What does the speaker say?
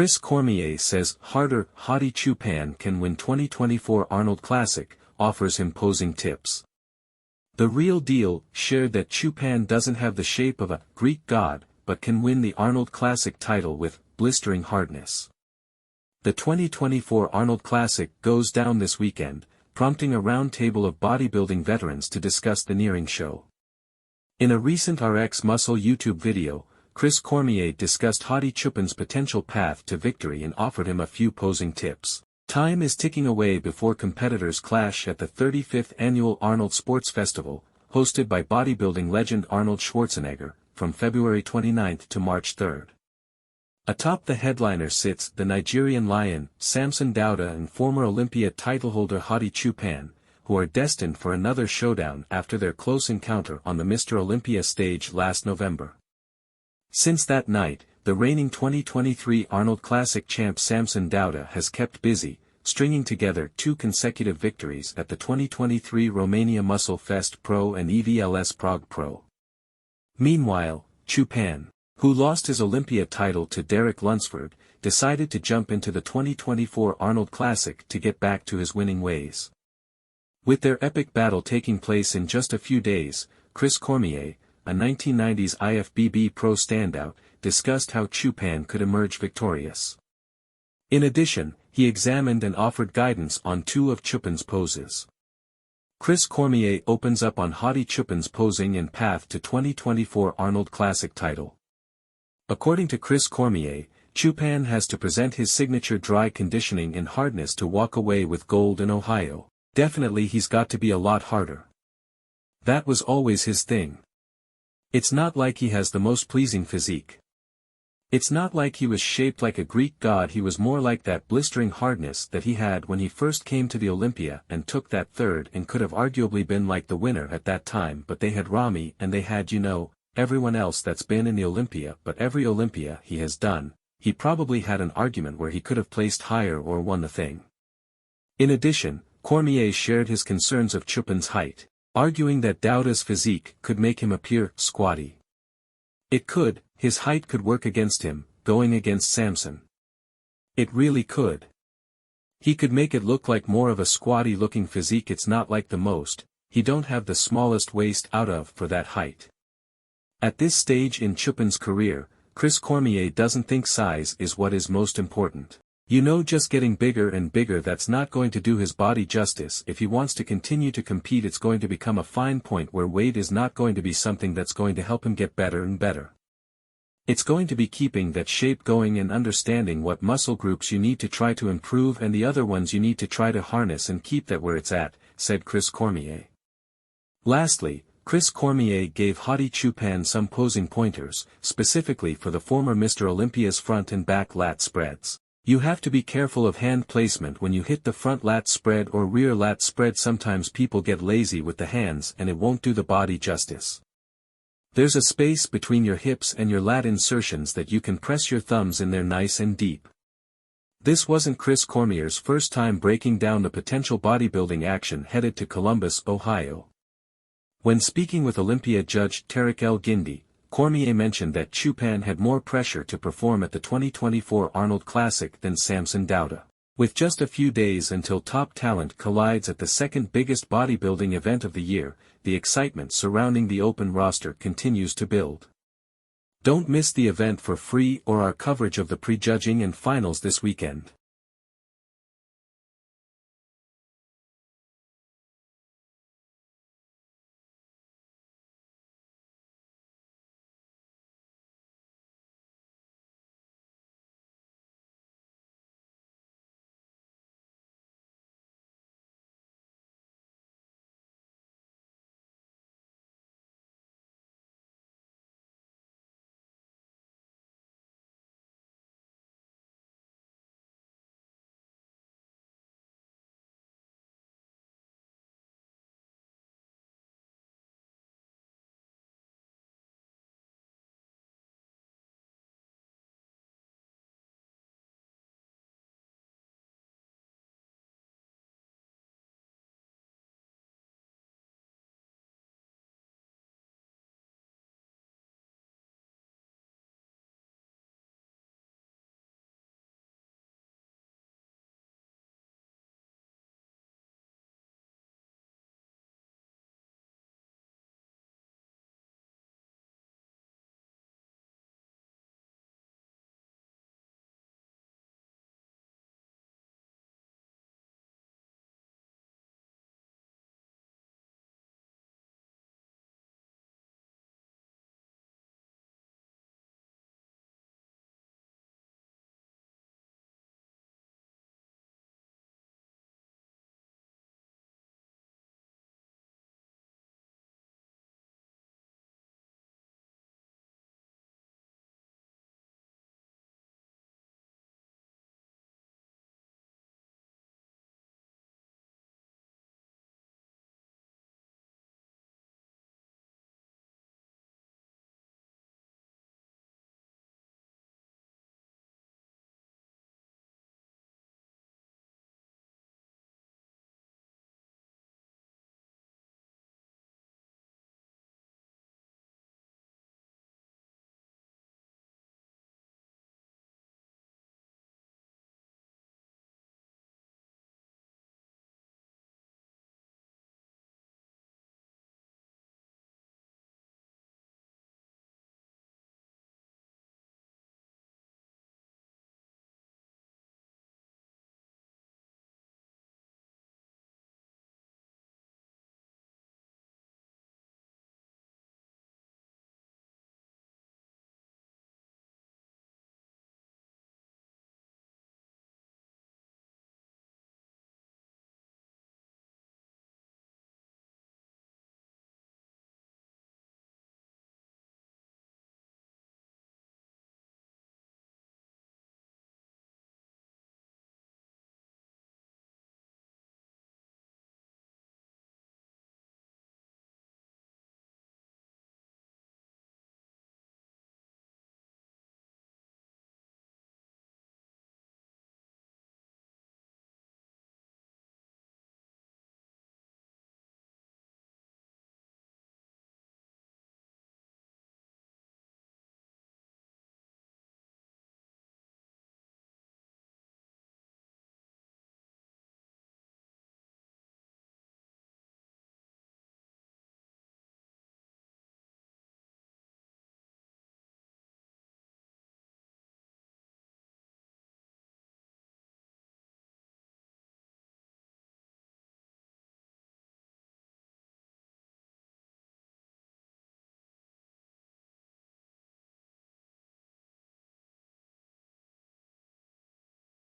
Chris Cormier says harder Hadi Choopan can win 2024 Arnold Classic, offers him posing tips. The Real Deal shared that Choopan doesn't have the shape of a Greek god, but can win the Arnold Classic title with blistering hardness. The 2024 Arnold Classic goes down this weekend, prompting a roundtable of bodybuilding veterans to discuss the nearing show. In a recent RX Muscle YouTube video, Chris Cormier discussed Hadi Choopan's potential path to victory and offered him a few posing tips. Time is ticking away before competitors clash at the 35th Annual Arnold Sports Festival, hosted by bodybuilding legend Arnold Schwarzenegger, from February 29 to March 3. Atop the headliner sits the Nigerian Lion, Samson Dauda, and former Olympia titleholder Hadi Choopan, who are destined for another showdown after their close encounter on the Mr. Olympia stage last November. Since that night, the reigning 2023 Arnold Classic champ Samson Dauda has kept busy, stringing together 2 consecutive victories at the 2023 Romania Muscle Fest Pro and EVLS Prague Pro. Meanwhile, Choopan, who lost his Olympia title to Derek Lunsford, decided to jump into the 2024 Arnold Classic to get back to his winning ways. With their epic battle taking place in just a few days, Chris Cormier, a 1990s IFBB pro standout, discussed how Choopan could emerge victorious. In addition, he examined and offered guidance on 2 of Choopan's poses. Chris Cormier opens up on Hadi Choopan's posing and path to 2024 Arnold Classic title. According to Chris Cormier, Choopan has to present his signature dry conditioning and hardness to walk away with gold in Ohio. Definitely he's got to be a lot harder. That was always his thing. It's not like he has the most pleasing physique. It's not like he was shaped like a Greek god, he was more like that blistering hardness that he had when he first came to the Olympia and took that third and could have arguably been like the winner at that time, but they had Rami and they had everyone else that's been in the Olympia, but every Olympia he has done, he probably had an argument where he could have placed higher or won the thing. In addition, Cormier shared his concerns of Choopan's height, arguing that Dauda's physique could make him appear squatty. It could, his height could work against him, going against Samson. It really could. He could make it look like more of a squatty-looking physique. It's not like the most, he don't have the smallest waist out of for that height. At this stage in Choopan's career, Chris Cormier doesn't think size is what is most important. Just getting bigger and bigger, that's not going to do his body justice. If he wants to continue to compete, it's going to become a fine point where weight is not going to be something that's going to help him get better and better. It's going to be keeping that shape going and understanding what muscle groups you need to try to improve and the other ones you need to try to harness and keep that where it's at, said Chris Cormier. Lastly, Chris Cormier gave Hadi Choopan some posing pointers, specifically for the former Mr. Olympia's front and back lat spreads. You have to be careful of hand placement when you hit the front lat spread or rear lat spread. Sometimes people get lazy with the hands and it won't do the body justice. There's a space between your hips and your lat insertions that you can press your thumbs in there nice and deep. This wasn't Chris Cormier's first time breaking down the potential bodybuilding action headed to Columbus, Ohio. When speaking with Olympia judge Tarek El Guindi, Cormier mentioned that Choopan had more pressure to perform at the 2024 Arnold Classic than Samson Dauda. With just a few days until top talent collides at the second biggest bodybuilding event of the year, the excitement surrounding the open roster continues to build. Don't miss the event for free or our coverage of the prejudging and finals this weekend.